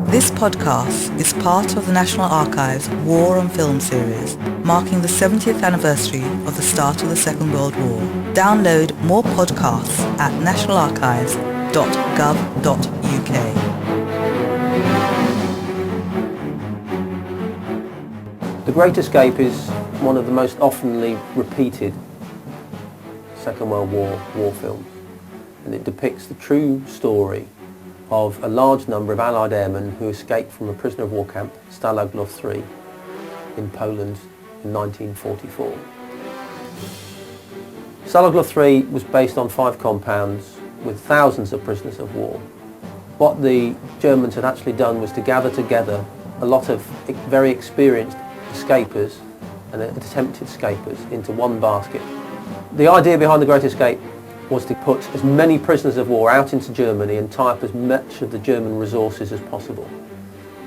This podcast is part of the National Archives War on Film series, marking the 70th anniversary of the start of the Second World War. Download more podcasts at nationalarchives.gov.uk. The Great Escape is one of the most oftenly repeated Second World War films, and it depicts the true story of a large number of Allied airmen who escaped from a prisoner of war camp, Stalag 3, in Poland in 1944. Stalag 3 was based on 5 compounds with thousands of prisoners of war. What the Germans had actually done was to gather together a lot of very experienced escapers and attempted escapers into one basket. The idea behind the Great Escape was to put as many prisoners of war out into Germany and tie up as much of the German resources as possible.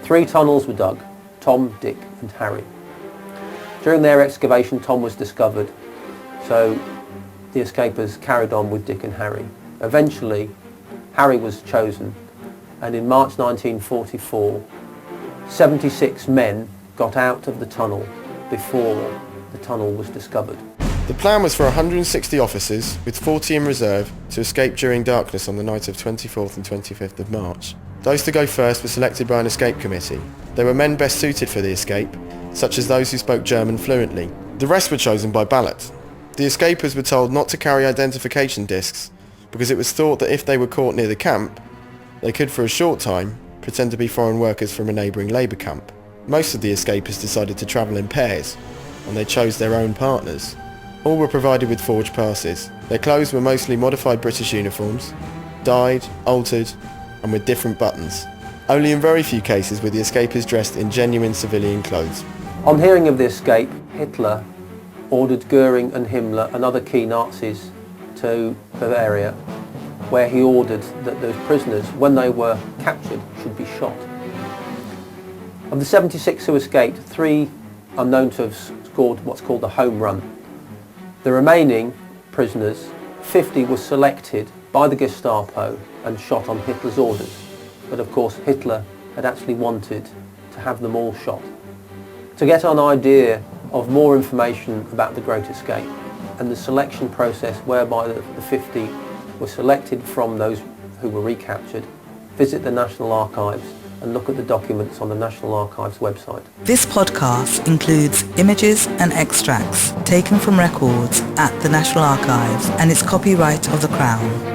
3 tunnels were dug: Tom, Dick and Harry. During their excavation, Tom was discovered, so the escapers carried on with Dick and Harry. Eventually, Harry was chosen, and in March 1944, 76 men got out of the tunnel before the tunnel was discovered. The plan was for 160 officers, with 40 in reserve, to escape during darkness on the night of 24th and 25th of March. Those to go first were selected by an escape committee. They were men best suited for the escape, such as those who spoke German fluently. The rest were chosen by ballot. The escapers were told not to carry identification discs, because it was thought that if they were caught near the camp, they could for a short time pretend to be foreign workers from a neighbouring labour camp. Most of the escapers decided to travel in pairs, and they chose their own partners. All were provided with forged passes. Their clothes were mostly modified British uniforms, dyed, altered, and with different buttons. Only in very few cases were the escapers dressed in genuine civilian clothes. On hearing of the escape, Hitler ordered Goering and Himmler and other key Nazis to Bavaria, where he ordered that those prisoners, when they were captured, should be shot. Of the 76 who escaped, 3 are known to have scored what's called a home run. The remaining prisoners, 50, were selected by the Gestapo and shot on Hitler's orders. But of course Hitler had actually wanted to have them all shot. To get an idea of more information about the Great Escape and the selection process whereby the 50 were selected from those who were recaptured, visit the National Archives and look at the documents on the National Archives website. This podcast includes images and extracts taken from records at the National Archives and is copyright of the Crown.